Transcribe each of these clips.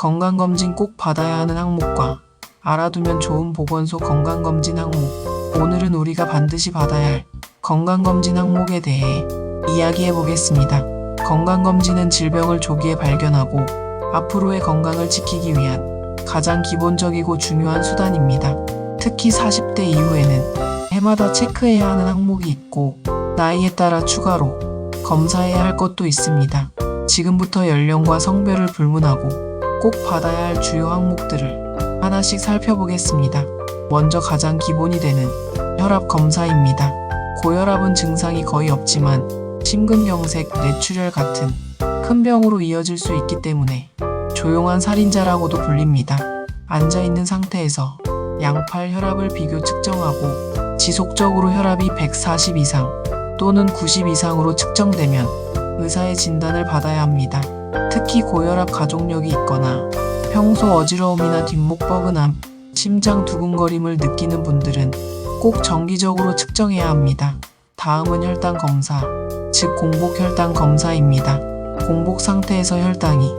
건강검진 꼭 받아야 하는 항목과 알아두면 좋은 보건소 건강검진 항목. 오늘은 우리가 반드시 받아야 할 건강검진 항목에 대해 이야기해 보겠습니다. 건강검진은 질병을 조기에 발견하고 앞으로의 건강을 지키기 위한 가장 기본적이고 중요한 수단입니다. 특히 40대 이후에는 해마다 체크해야 하는 항목이 있고 나이에 따라 추가로 검사해야 할 것도 있습니다. 지금부터 연령과 성별을 불문하고 꼭 받아야 할 주요 항목들을 하나씩 살펴보겠습니다. 먼저 가장 기본이 되는 혈압 검사입니다. 고혈압은 증상이 거의 없지만 심근경색, 뇌출혈 같은 큰 병으로 이어질 수 있기 때문에 조용한 살인자라고도 불립니다. 앉아있는 상태에서 양팔 혈압을 비교 측정하고 지속적으로 혈압이 140 이상 또는 90 이상으로 측정되면 의사의 진단을 받아야 합니다. 특히 고혈압 가족력이 있거나 평소 어지러움이나 뒷목 뻐근함, 심장 두근거림을 느끼는 분들은 꼭 정기적으로 측정해야 합니다. 다음은 혈당 검사, 즉 공복 혈당 검사입니다. 공복 상태에서 혈당이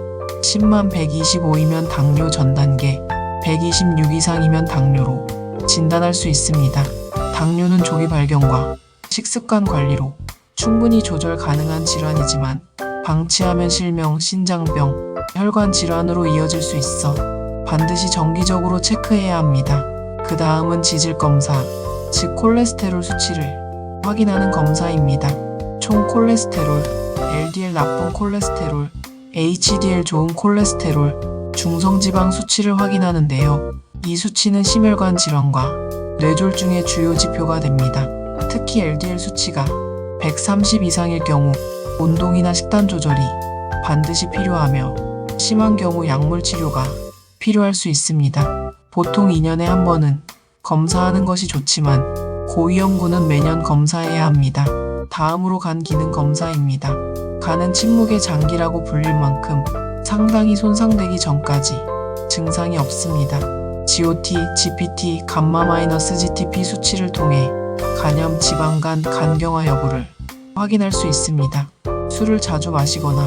10만 125이면 당뇨 전 단계, 126 이상이면 당뇨로 진단할 수 있습니다. 당뇨는 조기 발견과 식습관 관리로 충분히 조절 가능한 질환이지만 방치하면 실명, 신장병, 혈관 질환으로 이어질 수 있어 반드시 정기적으로 체크해야 합니다. 그 다음은 지질 검사, 즉 콜레스테롤 수치를 확인하는 검사입니다. 총 콜레스테롤, LDL 나쁜 콜레스테롤, HDL 좋은 콜레스테롤, 중성지방 수치를 확인하는데요. 이 수치는 심혈관 질환과 뇌졸중의 주요 지표가 됩니다. 특히 LDL 수치가 130 이상일 경우 운동이나 식단 조절이 반드시 필요하며 심한 경우 약물 치료가 필요할 수 있습니다. 보통 2년에 한 번은 검사하는 것이 좋지만 고위험군은 매년 검사해야 합니다. 다음으로 간 기능 검사입니다. 간은 침묵의 장기라고 불릴 만큼 상당히 손상되기 전까지 증상이 없습니다. GOT, GPT, 감마-GTP 수치를 통해 간염, 지방간, 간경화 여부를 확인할 수 있습니다. 술을 자주 마시거나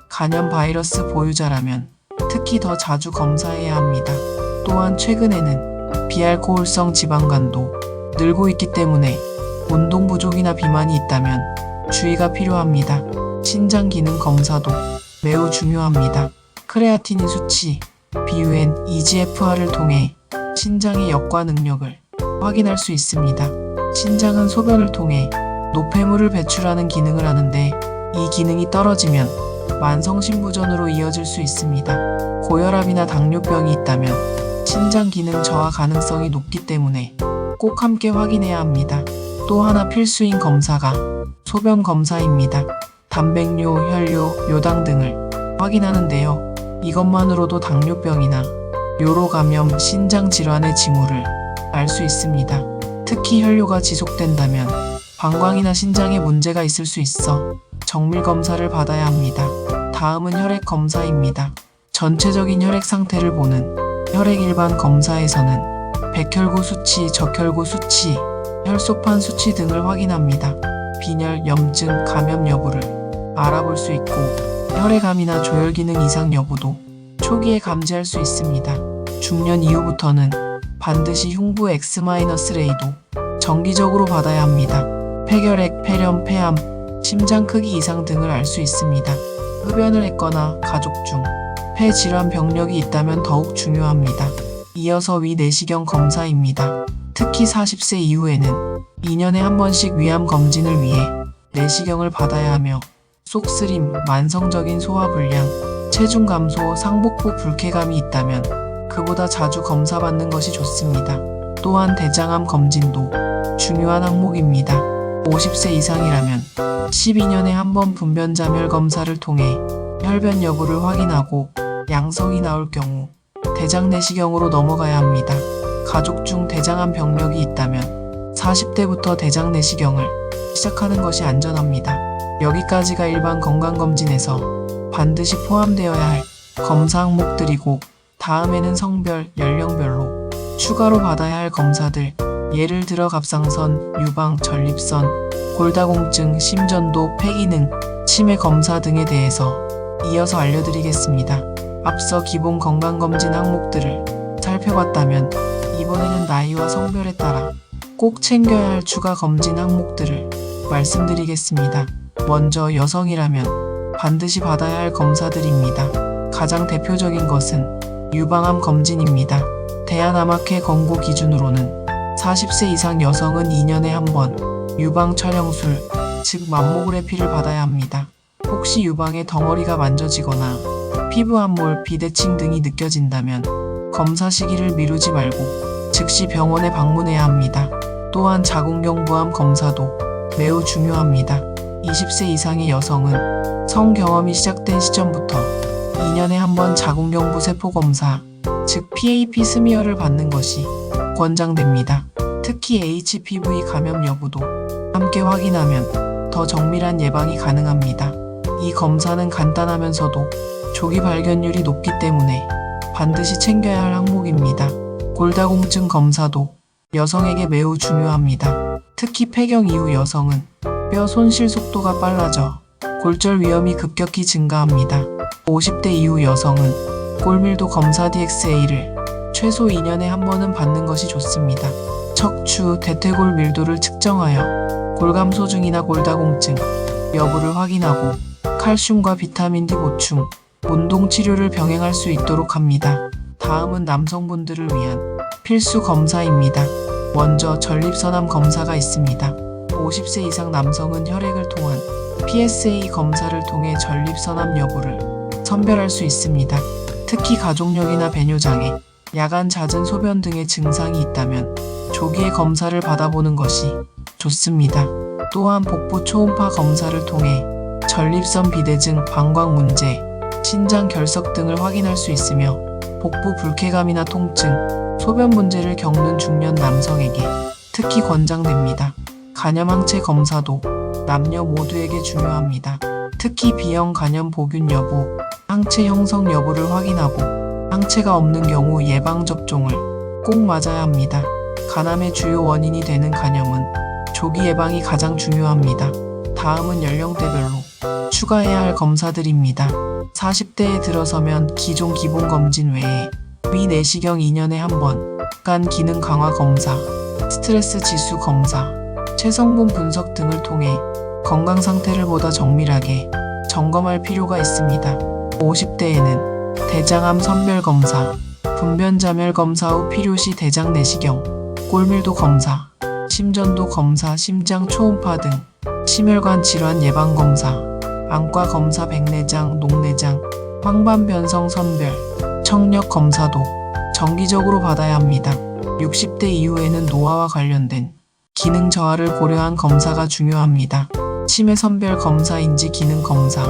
간염 바이러스 보유자라면 특히 더 자주 검사해야 합니다. 또한 최근에는 비알코올성 지방간도 늘고 있기 때문에 운동 부족이나 비만이 있다면 주의가 필요합니다. 신장 기능 검사도 매우 중요합니다. 크레아티닌 수치, BUN, EGFR을 통해 신장의 역과 능력을 확인할 수 있습니다. 신장은 소변을 통해 노폐물을 배출하는 기능을 하는데 이 기능이 떨어지면 만성신부전으로 이어질 수 있습니다. 고혈압이나 당뇨병이 있다면 신장 기능 저하 가능성이 높기 때문에 꼭 함께 확인해야 합니다. 또 하나 필수인 검사가 소변 검사입니다. 단백뇨, 혈뇨, 요당 등을 확인하는데요. 이것만으로도 당뇨병이나 요로 감염, 신장 질환의 징후를 알 수 있습니다. 특히 혈뇨가 지속된다면 방광이나 신장에 문제가 있을 수 있어 정밀 검사를 받아야 합니다. 다음은 혈액 검사입니다. 전체적인 혈액 상태를 보는 혈액 일반 검사에서는 백혈구 수치, 적혈구 수치, 혈소판 수치 등을 확인합니다. 빈혈, 염증, 감염 여부를 알아볼 수 있고 혈액암이나 조혈 기능 이상 여부도 초기에 감지할 수 있습니다. 중년 이후부터는 반드시 흉부 X-레이도 정기적으로 받아야 합니다. 폐결핵, 폐렴, 폐암, 심장 크기 이상 등을 알 수 있습니다. 흡연을 했거나 가족 중 폐질환 병력이 있다면 더욱 중요합니다. 이어서 위 내시경 검사입니다. 특히 40세 이후에는 2년에 한 번씩 위암 검진을 위해 내시경을 받아야 하며 속쓰림, 만성적인 소화불량, 체중 감소, 상복부 불쾌감이 있다면 그보다 자주 검사받는 것이 좋습니다. 또한 대장암 검진도 중요한 항목입니다. 50세 이상이라면 12년에 한 번 분변자멸 검사를 통해 혈변 여부를 확인하고 양성이 나올 경우 대장 내시경으로 넘어가야 합니다. 가족 중 대장암 병력이 있다면 40대부터 대장 내시경을 시작하는 것이 안전합니다. 여기까지가 일반 건강검진에서 반드시 포함되어야 할 검사 항목들이고 다음에는 성별, 연령별로 추가로 받아야 할 검사들, 예를 들어 갑상선, 유방, 전립선, 골다공증, 심전도, 폐기능, 치매 검사 등에 대해서 이어서 알려드리겠습니다. 앞서 기본 건강검진 항목들을 살펴봤다면 이번에는 나이와 성별에 따라 꼭 챙겨야 할 추가 검진 항목들을 말씀드리겠습니다. 먼저 여성이라면 반드시 받아야 할 검사들입니다. 가장 대표적인 것은 유방암 검진입니다. 대한암학회 권고 기준으로는 40세 이상 여성은 2년에 한 번 유방 촬영술, 즉 맘모그래피를 받아야 합니다. 혹시 유방의 덩어리가 만져지거나 피부 함몰, 비대칭 등이 느껴진다면 검사 시기를 미루지 말고 즉시 병원에 방문해야 합니다. 또한 자궁경부암 검사도 매우 중요합니다. 20세 이상의 여성은 성경험이 시작된 시점부터 2년에 한 번 자궁경부 세포 검사, 즉 PAP 스미어를 받는 것이 권장됩니다. 특히 HPV 감염 여부도 함께 확인하면 더 정밀한 예방이 가능합니다. 이 검사는 간단하면서도 조기 발견율이 높기 때문에 반드시 챙겨야 할 항목입니다. 골다공증 검사도 여성에게 매우 중요합니다. 특히 폐경 이후 여성은 뼈 손실 속도가 빨라져 골절 위험이 급격히 증가합니다. 50대 이후 여성은 골밀도 검사 DXA를 최소 2년에 한 번은 받는 것이 좋습니다. 척추, 대퇴골 밀도를 측정하여 골감소증이나 골다공증 여부를 확인하고 칼슘과 비타민 D 보충, 운동 치료를 병행할 수 있도록 합니다. 다음은 남성분들을 위한 필수 검사입니다. 먼저 전립선암 검사가 있습니다. 50세 이상 남성은 혈액을 통한 PSA 검사를 통해 전립선암 여부를 선별할 수 있습니다. 특히 가족력이나 배뇨장애, 야간 잦은 소변 등의 증상이 있다면 조기에 검사를 받아보는 것이 좋습니다. 또한 복부 초음파 검사를 통해 전립선 비대증, 방광 문제, 신장 결석 등을 확인할 수 있으며 복부 불쾌감이나 통증, 소변 문제를 겪는 중년 남성에게 특히 권장됩니다. 간염 항체 검사도 남녀 모두에게 중요합니다. 특히 B형 간염 보균 여부, 항체 형성 여부를 확인하고 항체가 없는 경우 예방접종을 꼭 맞아야 합니다. 간암의 주요 원인이 되는 간염은 조기 예방이 가장 중요합니다. 다음은 연령대별로 추가해야 할 검사들입니다. 40대에 들어서면 기존 기본 검진 외에 위내시경 2년에 한 번, 간 기능 강화 검사, 스트레스 지수 검사, 체성분 분석 등을 통해 건강 상태를 보다 정밀하게 점검할 필요가 있습니다. 50대에는 대장암 선별 검사, 분변자멸 검사 후 필요시 대장 내시경, 골밀도 검사, 심전도 검사, 심장 초음파 등 심혈관 질환 예방 검사, 안과 검사, 백내장, 녹내장, 황반변성 선별, 청력 검사도 정기적으로 받아야 합니다. 60대 이후에는 노화와 관련된 기능 저하를 고려한 검사가 중요합니다. 치매 선별 검사, 인지 기능 검사,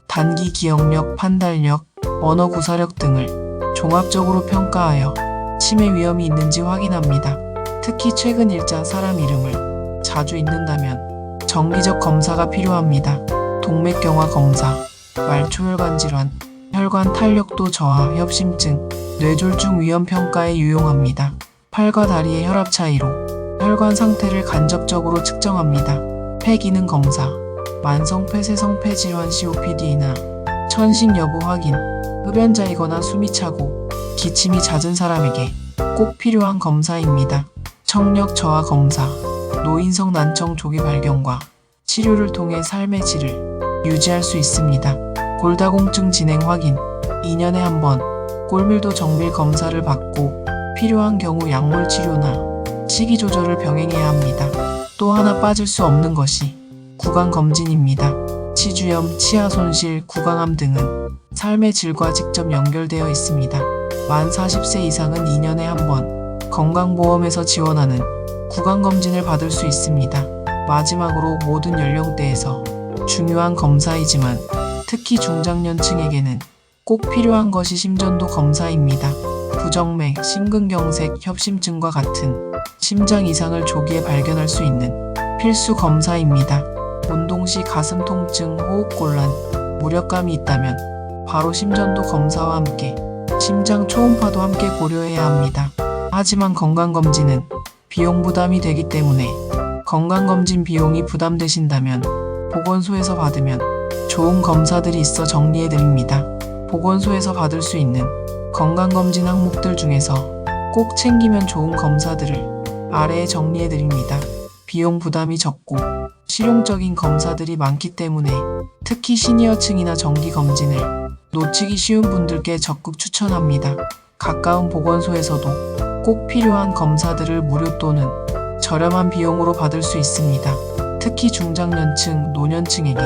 단기 기억력, 판단력, 언어 구사력 등을 종합적으로 평가하여 치매 위험이 있는지 확인합니다. 특히 최근 일자, 사람 이름을 자주 잊는다면 정기적 검사가 필요합니다. 동맥경화 검사, 말초혈관 질환, 혈관 탄력도 저하, 협심증, 뇌졸중 위험 평가에 유용합니다. 팔과 다리의 혈압 차이로 혈관 상태를 간접적으로 측정합니다. 폐기능 검사, 만성 폐쇄성 폐질환 COPD나 천식 여부 확인, 흡연자이거나 숨이 차고 기침이 잦은 사람에게 꼭 필요한 검사입니다. 청력 저하 검사, 노인성 난청 조기 발견과 치료를 통해 삶의 질을 유지할 수 있습니다. 골다공증 진행 확인, 2년에 한 번 골밀도 정밀 검사를 받고 필요한 경우 약물 치료나 식이 조절을 병행해야 합니다. 또 하나 빠질 수 없는 것이 구강 검진입니다. 치주염, 치아 손실, 구강암 등은 삶의 질과 직접 연결되어 있습니다. 만 40세 이상은 2년에 한 번 건강보험에서 지원하는 구강검진을 받을 수 있습니다. 마지막으로 모든 연령대에서 중요한 검사이지만 특히 중장년층에게는 꼭 필요한 것이 심전도 검사입니다. 부정맥, 심근경색, 협심증과 같은 심장 이상을 조기에 발견할 수 있는 필수 검사입니다. 운동 시 가슴 통증, 호흡곤란, 무력감이 있다면 바로 심전도 검사와 함께 심장 초음파도 함께 고려해야 합니다. 하지만 건강검진은 비용 부담이 되기 때문에 건강검진 비용이 부담되신다면 보건소에서 받으면 좋은 검사들이 있어 정리해드립니다. 보건소에서 받을 수 있는 건강검진 항목들 중에서 꼭 챙기면 좋은 검사들을 아래에 정리해드립니다. 비용 부담이 적고 실용적인 검사들이 많기 때문에 특히 시니어층이나 정기검진을 놓치기 쉬운 분들께 적극 추천합니다. 가까운 보건소에서도 꼭 필요한 검사들을 무료 또는 저렴한 비용으로 받을 수 있습니다. 특히 중장년층, 노년층에게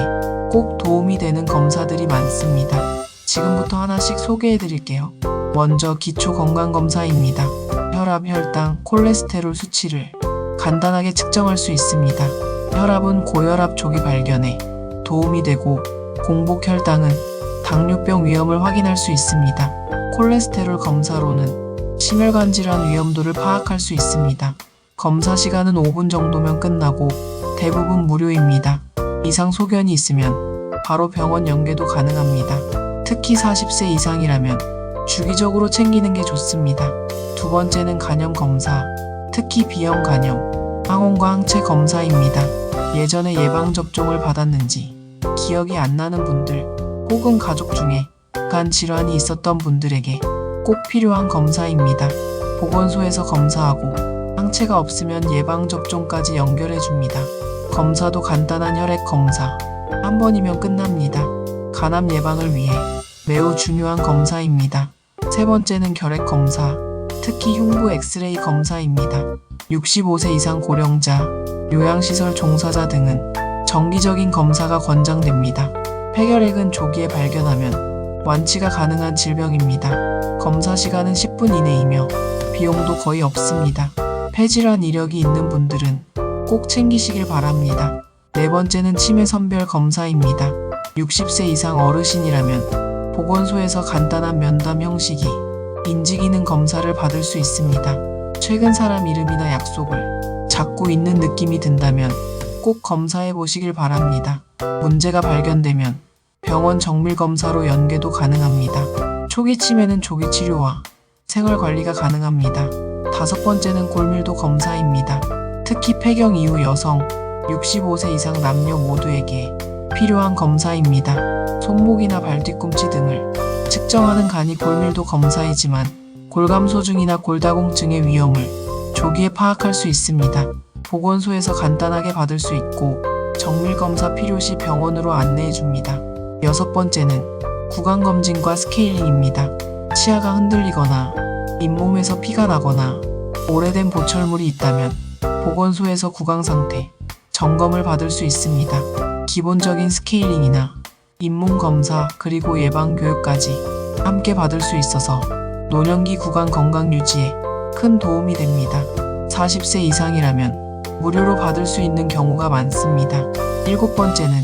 꼭 도움이 되는 검사들이 많습니다. 지금부터 하나씩 소개해 드릴게요. 먼저 기초건강검사입니다. 혈압, 혈당, 콜레스테롤 수치를 간단하게 측정할 수 있습니다. 혈압은 고혈압 조기 발견에 도움이 되고, 공복 혈당은 당뇨병 위험을 확인할 수 있습니다. 콜레스테롤 검사로는 심혈관 질환 위험도를 파악할 수 있습니다. 검사 시간은 5분 정도면 끝나고 대부분 무료입니다. 이상 소견이 있으면 바로 병원 연계도 가능합니다. 특히 40세 이상이라면 주기적으로 챙기는 게 좋습니다. 두 번째는 간염 검사, 특히 B형 간염, 항원과 항체 검사입니다. 예전에 예방접종을 받았는지 기억이 안 나는 분들, 혹은 가족 중에 간 질환이 있었던 분들에게 꼭 필요한 검사입니다. 보건소에서 검사하고 항체가 없으면 예방접종까지 연결해줍니다. 검사도 간단한 혈액 검사, 한 번이면 끝납니다. 간암 예방을 위해 매우 중요한 검사입니다. 세 번째는 결핵 검사, 특히 흉부 엑스레이 검사입니다. 65세 이상 고령자, 요양시설 종사자 등은 정기적인 검사가 권장됩니다. 폐결핵은 조기에 발견하면 완치가 가능한 질병입니다. 검사 시간은 10분 이내이며 비용도 거의 없습니다. 폐질환 이력이 있는 분들은 꼭 챙기시길 바랍니다. 네 번째는 치매 선별 검사입니다. 60세 이상 어르신이라면 보건소에서 간단한 면담 형식이 인지기능 검사를 받을 수 있습니다. 최근 사람 이름이나 약속을 찾고 있는 느낌이 든다면 꼭 검사해 보시길 바랍니다. 문제가 발견되면 병원 정밀검사로 연계도 가능합니다. 초기 치매는 조기 치료와 생활 관리가 가능합니다. 다섯 번째는 골밀도 검사입니다. 특히 폐경 이후 여성, 65세 이상 남녀 모두에게 필요한 검사입니다. 손목이나 발 뒤꿈치 등을 측정하는 간이 골밀도 검사이지만 골감소증이나 골다공증의 위험을 조기에 파악할 수 있습니다. 보건소에서 간단하게 받을 수 있고 정밀검사 필요시 병원으로 안내해줍니다. 여섯 번째는 구강검진과 스케일링입니다. 치아가 흔들리거나 잇몸에서 피가 나거나 오래된 보철물이 있다면 보건소에서 구강상태 점검을 받을 수 있습니다. 기본적인 스케일링이나 잇몸 검사 그리고 예방교육까지 함께 받을 수 있어서 노년기 구강 건강 유지에 큰 도움이 됩니다. 40세 이상이라면 무료로 받을 수 있는 경우가 많습니다. 일곱 번째는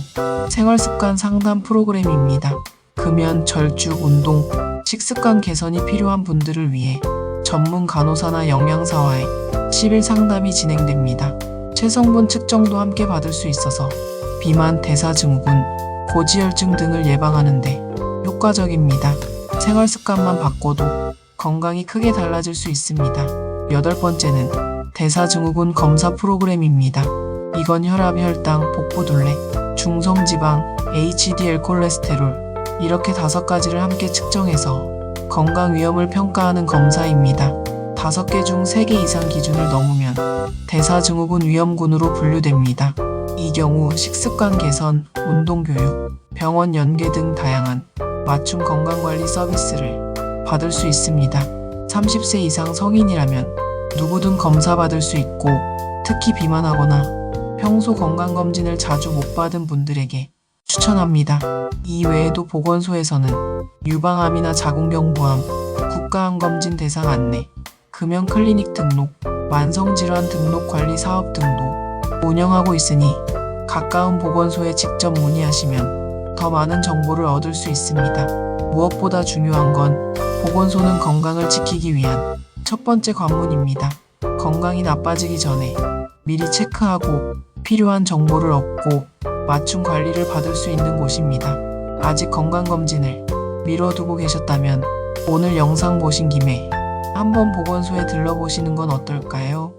생활습관 상담 프로그램입니다. 금연, 절주, 운동, 식습관 개선이 필요한 분들을 위해 전문 간호사나 영양사와의 10일 상담이 진행됩니다. 체성분 측정도 함께 받을 수 있어서 비만, 대사증후군, 고지혈증 등을 예방하는 데 효과적입니다. 생활습관만 바꿔도 건강이 크게 달라질 수 있습니다. 여덟 번째는 대사증후군 검사 프로그램입니다. 이건 혈압, 혈당, 복부둘레, 중성지방, HDL 콜레스테롤 이렇게 5가지를 함께 측정해서 건강 위험을 평가하는 검사입니다. 5개 중 3개 이상 기준을 넘으면 대사증후군 위험군으로 분류됩니다. 이 경우 식습관 개선, 운동교육, 병원 연계 등 다양한 맞춤 건강관리 서비스를 받을 수 있습니다. 30세 이상 성인이라면 누구든 검사 받을 수 있고 특히 비만하거나 평소 건강검진을 자주 못 받은 분들에게 추천합니다. 이 외에도 보건소에서는 유방암이나 자궁경부암, 국가암검진 대상 안내, 금연 클리닉 등록, 만성질환 등록 관리 사업 등도 운영하고 있으니 가까운 보건소에 직접 문의하시면 더 많은 정보를 얻을 수 있습니다. 무엇보다 중요한 건 보건소는 건강을 지키기 위한 첫 번째 관문입니다. 건강이 나빠지기 전에 미리 체크하고 필요한 정보를 얻고 맞춤 관리를 받을 수 있는 곳입니다. 아직 건강검진을 미뤄두고 계셨다면 오늘 영상 보신 김에 한번 보건소에 들러보시는 건 어떨까요?